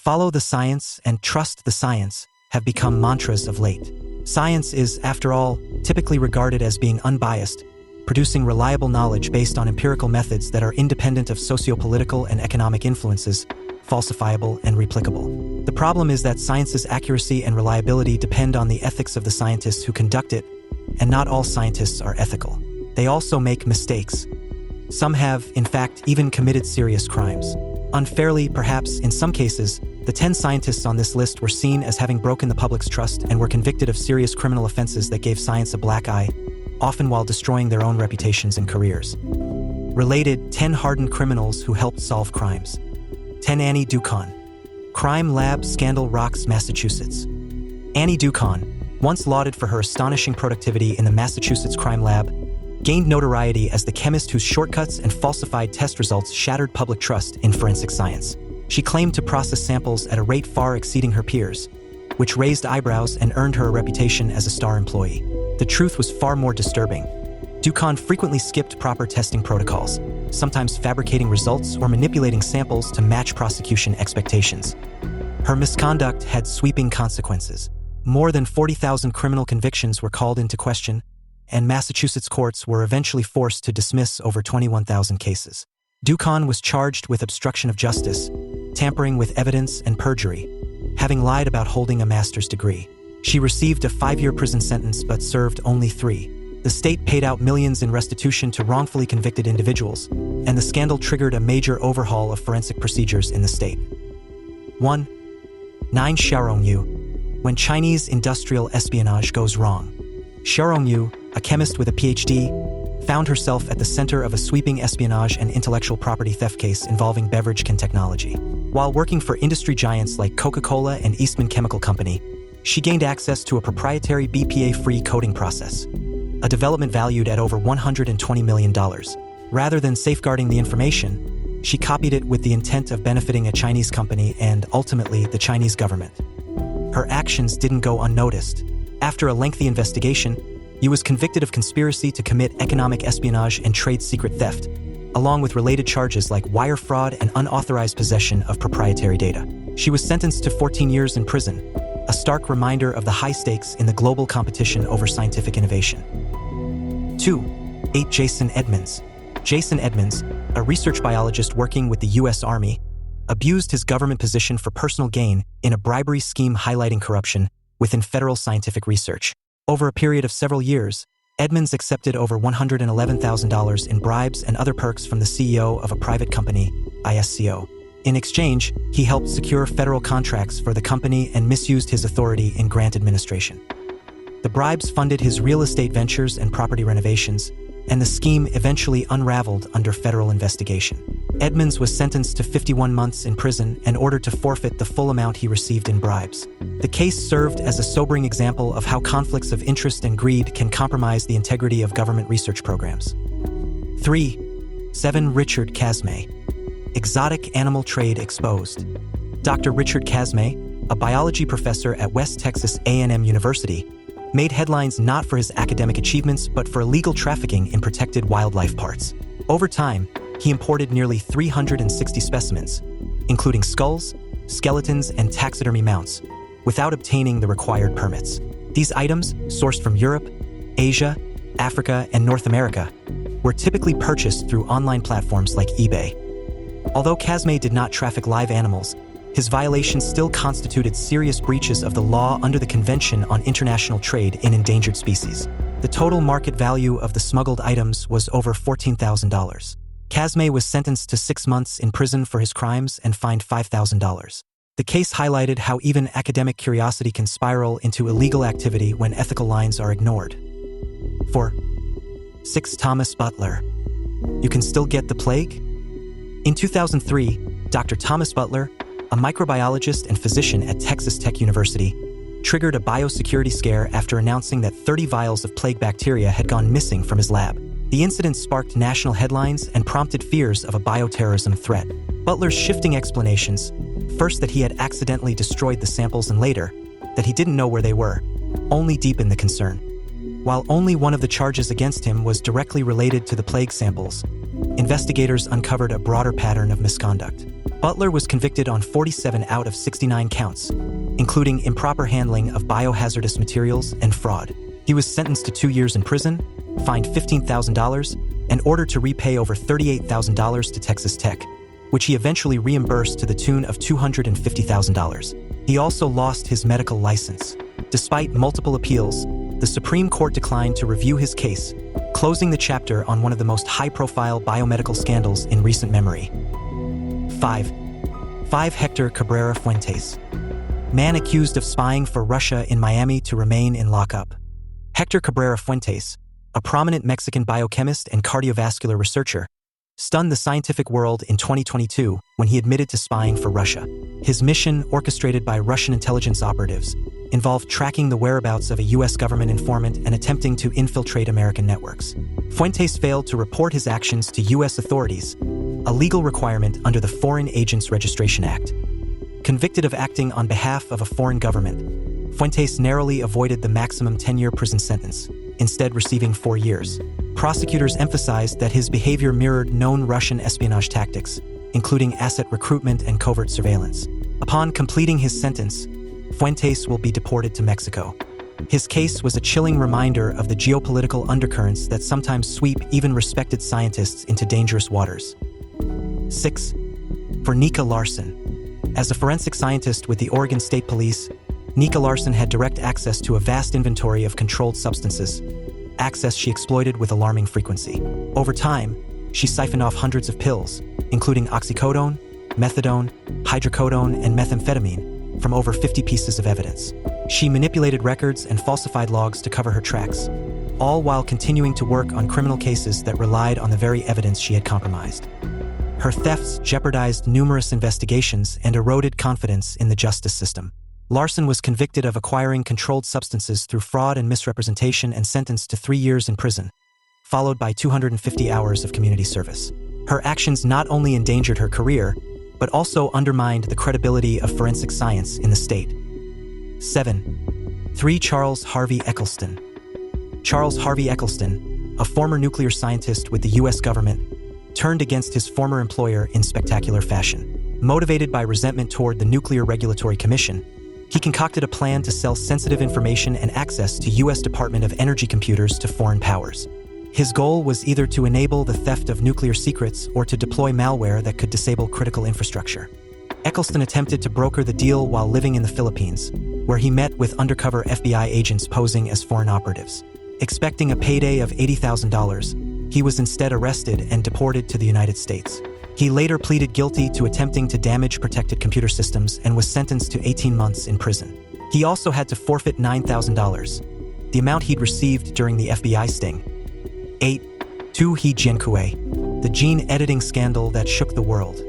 Follow the science and trust the science have become mantras of late. Science is, after all, typically regarded as being unbiased, producing reliable knowledge based on empirical methods that are independent of sociopolitical and economic influences, falsifiable and replicable. The problem is that science's accuracy and reliability depend on the ethics of the scientists who conduct it, and not all scientists are ethical. They also make mistakes. Some have, in fact, even committed serious crimes. Unfairly, perhaps, in some cases, the 10 scientists on this list were seen as having broken the public's trust and were convicted of serious criminal offenses that gave science a black eye, often while destroying their own reputations and careers. Related, 10 hardened criminals who helped solve crimes. 10 Annie Dukon. Crime Lab Scandal rocks Massachusetts. Annie Dukon, once lauded for her astonishing productivity in the Massachusetts Crime Lab, gained notoriety as the chemist whose shortcuts and falsified test results shattered public trust in forensic science. She claimed to process samples at a rate far exceeding her peers, which raised eyebrows and earned her a reputation as a star employee. The truth was far more disturbing. Dukon frequently skipped proper testing protocols, sometimes fabricating results or manipulating samples to match prosecution expectations. Her misconduct had sweeping consequences. More than 40,000 criminal convictions were called into question, and Massachusetts courts were eventually forced to dismiss over 21,000 cases. Dukon was charged with obstruction of justice, tampering with evidence, and perjury, having lied about holding a master's degree. She received a 5-year prison sentence but served only 3. The state paid out millions in restitution to wrongfully convicted individuals, and the scandal triggered a major overhaul of forensic procedures in the state. 1. 9 Xiaorongyu. When Chinese industrial espionage goes wrong. Xiaorongyu, a chemist with a PhD, found herself at the center of a sweeping espionage and intellectual property theft case involving beverage can technology. While working for industry giants like Coca-Cola and Eastman Chemical Company, she gained access to a proprietary BPA-free coating process, a development valued at over $120 million. Rather than safeguarding the information, she copied it with the intent of benefiting a Chinese company and, ultimately, the Chinese government. Her actions didn't go unnoticed. After a lengthy investigation, Yu was convicted of conspiracy to commit economic espionage and trade secret theft, along with related charges like wire fraud and unauthorized possession of proprietary data. She was sentenced to 14 years in prison, a stark reminder of the high stakes in the global competition over scientific innovation. 2. 8 Jason Edmonds. Jason Edmonds, a research biologist working with the U.S. Army, abused his government position for personal gain in a bribery scheme highlighting corruption within federal scientific research. Over a period of several years, Edmonds accepted over $111,000 in bribes and other perks from the CEO of a private company, ISCO. In exchange, he helped secure federal contracts for the company and misused his authority in grant administration. The bribes funded his real estate ventures and property renovations, and the scheme eventually unraveled under federal investigation. Edmonds was sentenced to 51 months in prison and ordered to forfeit the full amount he received in bribes. The case served as a sobering example of how conflicts of interest and greed can compromise the integrity of government research programs. 3. 7 Richard Casmay. Exotic animal trade exposed. Dr. Richard Casmay, a biology professor at West Texas A&M University, made headlines not for his academic achievements but for illegal trafficking in protected wildlife parts. Over time, he imported nearly 360 specimens, including skulls, skeletons, and taxidermy mounts, without obtaining the required permits. These items, sourced from Europe, Asia, Africa, and North America, were typically purchased through online platforms like eBay. Although Casmay did not traffic live animals, his violations still constituted serious breaches of the law under the Convention on International Trade in Endangered Species. The total market value of the smuggled items was over $14,000. Casmay was sentenced to 6 months in prison for his crimes and fined $5,000. The case highlighted how even academic curiosity can spiral into illegal activity when ethical lines are ignored. 4. 6 Thomas Butler. You can still get the plague? In 2003, Dr. Thomas Butler, a microbiologist and physician at Texas Tech University, triggered a biosecurity scare after announcing that 30 vials of plague bacteria had gone missing from his lab. The incident sparked national headlines and prompted fears of a bioterrorism threat. Butler's shifting explanations, first that he had accidentally destroyed the samples and later that he didn't know where they were, only deepened the concern. While only one of the charges against him was directly related to the plague samples, investigators uncovered a broader pattern of misconduct. Butler was convicted on 47 out of 69 counts, including improper handling of biohazardous materials and fraud. He was sentenced to 2 years in prison, fined $15,000, and ordered to repay over $38,000 to Texas Tech, which he eventually reimbursed to the tune of $250,000. He also lost his medical license. Despite multiple appeals, the Supreme Court declined to review his case, closing the chapter on one of the most high-profile biomedical scandals in recent memory. 5. Hector Cabrera Fuentes. Man accused of spying for Russia in Miami to remain in lockup. Hector Cabrera Fuentes, a prominent Mexican biochemist and cardiovascular researcher, stunned the scientific world in 2022 when he admitted to spying for Russia. His mission, orchestrated by Russian intelligence operatives, involved tracking the whereabouts of a U.S. government informant and attempting to infiltrate American networks. Fuentes failed to report his actions to U.S. authorities, a legal requirement under the Foreign Agents Registration Act. Convicted of acting on behalf of a foreign government, Fuentes narrowly avoided the maximum 10-year prison sentence, instead receiving 4 years. Prosecutors emphasized that his behavior mirrored known Russian espionage tactics, including asset recruitment and covert surveillance. Upon completing his sentence, Fuentes will be deported to Mexico. His case was a chilling reminder of the geopolitical undercurrents that sometimes sweep even respected scientists into dangerous waters. 6. For Nika Larson. As a forensic scientist with the Oregon State Police, Nika Larson had direct access to a vast inventory of controlled substances, access she exploited with alarming frequency. Over time, she siphoned off hundreds of pills, including oxycodone, methadone, hydrocodone, and methamphetamine, from over 50 pieces of evidence. She manipulated records and falsified logs to cover her tracks, all while continuing to work on criminal cases that relied on the very evidence she had compromised. Her thefts jeopardized numerous investigations and eroded confidence in the justice system. Larson was convicted of acquiring controlled substances through fraud and misrepresentation and sentenced to 3 years in prison, followed by 250 hours of community service. Her actions not only endangered her career, but also undermined the credibility of forensic science in the state. 7. Charles Harvey Eccleston. Charles Harvey Eccleston, a former nuclear scientist with the U.S. government, turned against his former employer in spectacular fashion. Motivated by resentment toward the Nuclear Regulatory Commission, he concocted a plan to sell sensitive information and access to U.S. Department of Energy computers to foreign powers. His goal was either to enable the theft of nuclear secrets or to deploy malware that could disable critical infrastructure. Eccleston attempted to broker the deal while living in the Philippines, where he met with undercover FBI agents posing as foreign operatives. Expecting a payday of $80,000, he was instead arrested and deported to the United States. He later pleaded guilty to attempting to damage protected computer systems and was sentenced to 18 months in prison. He also had to forfeit $9,000, the amount he'd received during the FBI sting. 8. He Jiankui, the gene editing scandal that shook the world.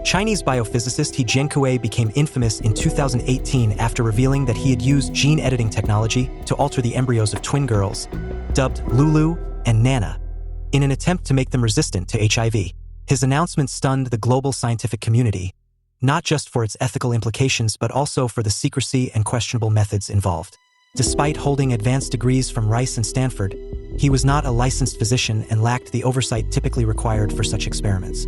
Chinese biophysicist He Jiankui became infamous in 2018 after revealing that he had used gene editing technology to alter the embryos of twin girls, dubbed Lulu and Nana, in an attempt to make them resistant to HIV. His announcement stunned the global scientific community, not just for its ethical implications but also for the secrecy and questionable methods involved. Despite holding advanced degrees from Rice and Stanford, he was not a licensed physician and lacked the oversight typically required for such experiments.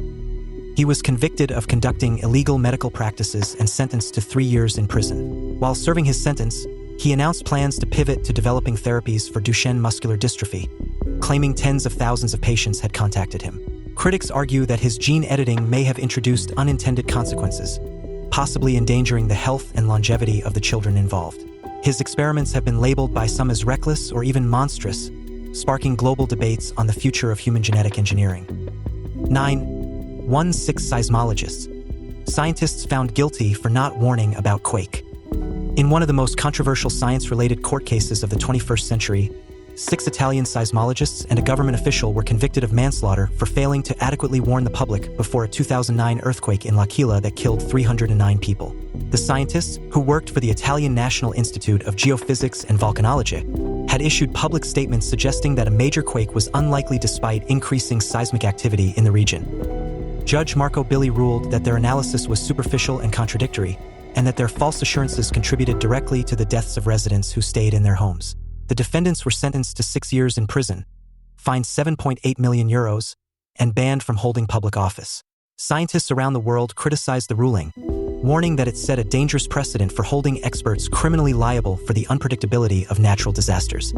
He was convicted of conducting illegal medical practices and sentenced to 3 years in prison. While serving his sentence, he announced plans to pivot to developing therapies for Duchenne muscular dystrophy, claiming tens of thousands of patients had contacted him. Critics argue that his gene editing may have introduced unintended consequences, possibly endangering the health and longevity of the children involved. His experiments have been labeled by some as reckless or even monstrous, sparking global debates on the future of human genetic engineering. 9. 6 seismologists. Scientists found guilty for not warning about quake. In one of the most controversial science-related court cases of the 21st century, 6 Italian seismologists and a government official were convicted of manslaughter for failing to adequately warn the public before a 2009 earthquake in L'Aquila that killed 309 people. The scientists, who worked for the Italian National Institute of Geophysics and Volcanology, had issued public statements suggesting that a major quake was unlikely despite increasing seismic activity in the region. Judge Marco Billi ruled that their analysis was superficial and contradictory, and that their false assurances contributed directly to the deaths of residents who stayed in their homes. The defendants were sentenced to 6 years in prison, fined €7.8 million, and banned from holding public office. Scientists around the world criticized the ruling, warning that it set a dangerous precedent for holding experts criminally liable for the unpredictability of natural disasters.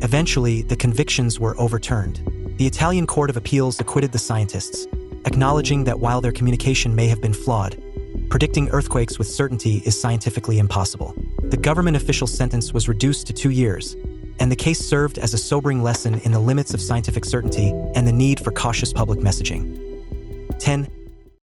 Eventually, the convictions were overturned. The Italian Court of Appeals acquitted the scientists, acknowledging that while their communication may have been flawed, predicting earthquakes with certainty is scientifically impossible. The government official sentence was reduced to 2 years, and the case served as a sobering lesson in the limits of scientific certainty and the need for cautious public messaging. 10.